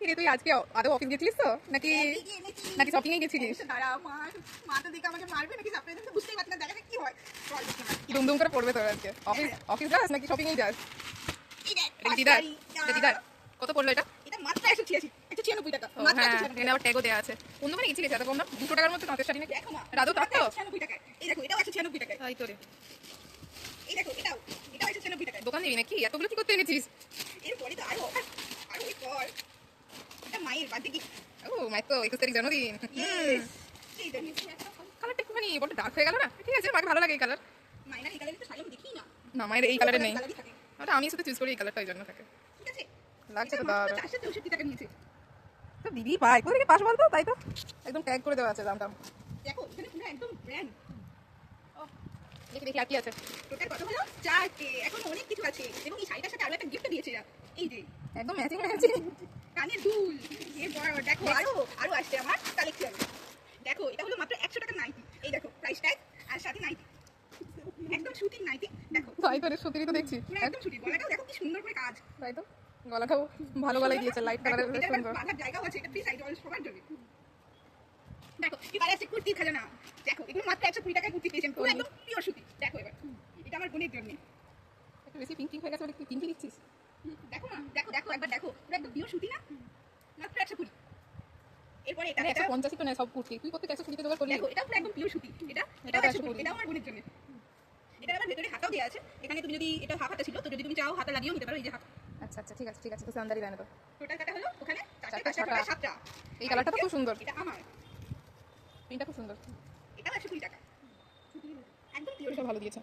কিরে তুই আজকে আদৌ অফিস গেছিলিস তো নাকি নাকি শপিং এ গেছিলিস? দাঁড়া মা তো দেখে আমাকে মারবে নাকি সাপ্রাইজ তো বুঝতেই পারছি না, দেখা যাক কি হয়। চল দেখি না। কি দুমদুম করে পড়বে তোর আজকে? অফিস যাস নাকি শপিং এ যাস? এই দেখ, এটা কি দিদার? এটা দিদার? কত পড়লো এটা? এটা মাত্র 196 টাকা। ও মাত্র হ্যাঁ, 196 এখানে আবার ট্যাগও দেওয়া আছে। কোন দোকানে গেছিলিস এত কম দাম? 200 টাকার মধ্যে তাঁতের শাড়ি নাকি? দেখো না, রাধু তাঁত তো? 196 টাকা। এই দেখো, এটাও 196 টাকা। তাই তো রে। এই দেখো, এটাও 196 টাকা। দোকান দিবি নাকি? এতগুলো কি করতে এনেছিস? এরপরে তো আরো এরপর এটা মায়ের বার্থডে গিফট। ও মায়ের তো 21 তারিখ জন্মদিন। এই দেখো, কালারটা একটুখানি বড় ডার্ক হয়ে গেল না? ঠিক আছে, আমাকে ভালো লাগে এই কালার। মাইনার এই কালারে তো শাড়ি আমি দেখি না। না মায়ের এই কালারে নেই। কালারই থাকে। ওটা আমি শুধু চুজ করি এই কালারটা, ওই জন্য থাকে। ঠিক আছে, লাগছে তো এটা মাত্র দাঁড়া। 464 টাকা নিয়েছে। তো দিদি পাই কোথা থেকে পাস বলতো? তাই তো একদম ট্যাগ করে দেওয়া আছে দামটা। দেখো, এখানে পুরো একদম ব্র্যান্ড। দেখি দেখি আর কি আছে। টোটাল কত হলো? 4 এখন অনেক কিছু আছে এবং এই শাড়িটার সাথে আরো একটা গিফট দিয়েছে এরা। এই যে একদম ম্যাচিং ম্যাচিং। কানের দুল। এরপর দেখো আরো আসছে আমার কালেকশন। দেখো, এটা হলো মাত্র 100 টাকার নাইটি। এই দেখো প্রাইস ট্যাগ আর সাথে নাইটি, একদম সুতির নাইটি। দেখো তাই তো রে, সত্যি তো দেখছি। পুরো একদম সুতির, গলাটাও দেখো কি সুন্দর করে কাজ। তাই তো গলাটাও ভালো গলায় দিয়েছে, লাইট কালারের, বেশ এটা সুন্দর। বাঁধার জায়গাও আছে, এটা ফ্রি সাইজ অল সবার জন্য। দেখো এবারে আছে কুর্তির খাজানা। দেখো এগুলো মাত্র 120 টাকায় কুর্তি পেয়েছেন, পুরো একদম পিওর সুতি। দেখো এবার এটা আমার বোনের জন্য। একটু বেশি পিঙ্ক পিঙ্ক হয়ে গেছে বলে কি পিঙ্কি দিচ্ছিস? দেখো না, দেখো দেখো একবার দেখো, পুরো একদম পিওর সুতি না, মাত্র 120। এরপরে এটা মানে 150 তো নেয় সব কুর্তি, তুই কত 120 জোগাড় করলি? দেখো, এটা পুরো একদম পিওর সুতি। এটা 120, এটাও আমার বোনের জন্য। এটা আবার ভেতরে হাতাও দেওয়া আছে। এখানে তুমি যদি এটা হাফ হাতা ছিল, তো যদি তুমি চাও হাতা লাগিয়েও নিতে পারো। এই যে হাতা। আচ্ছা আচ্ছা, ঠিক আছে ঠিক আছে, তো সান্দারি দেয় না তো। টোটাল কাটা হলো ওখানে 4টা, 4টা, 5টা, 7টা। এই কালারটা তো খুব সুন্দর, এটা আমার, প্রিন্টটা খুব সুন্দর, এটাও 120 টাকা, একদম পিওর। এটা ভালো দিয়েছে।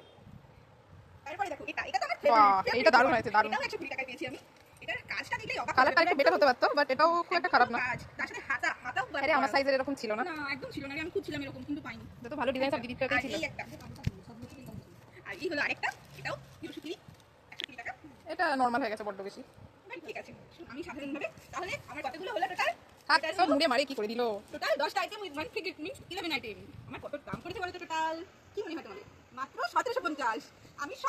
তারপরে দেখো এটা তো আমার বাহ, ফেভারিট। এটা দারুণ হয়েছে, দারুণ। এটাও 120 টাকায় পেয়েছি আমি। এটার কাজটা দেখলেই অবাক কালারটা একটু বেটার হতে পারতো, বাট এটাও খুব একটা খারাপ না। কাজ, তার সাথে হাতাও আরে আমার সাইজের এরকম ছিল না। না, একদম ছিল না। আমি খুঁজছিলাম এরকম, কিন্তু পাইনি। যত ভালো ডিজাইন সব দিদিটাতেই আর ছিল। এই একটা, আর এই হলো আরেকটা, এটাও পিওর সুতি, 120 টাকা। এটা নরমাল হয়ে গেছে বড্ড বেশি। ঠিক আছে, আমি সাধারণভাবে তাহলে আমার কতগুলো হলো টোটাল? থাক, সব মুড়ে মারে কি করে দিল। টোটাল 10টা item with 1 free gift means 11 item. আমার কত দাম করেছে বলো তো টোটাল? কি মনে হয় তোমাদের? মাত্র 1750। আমি সব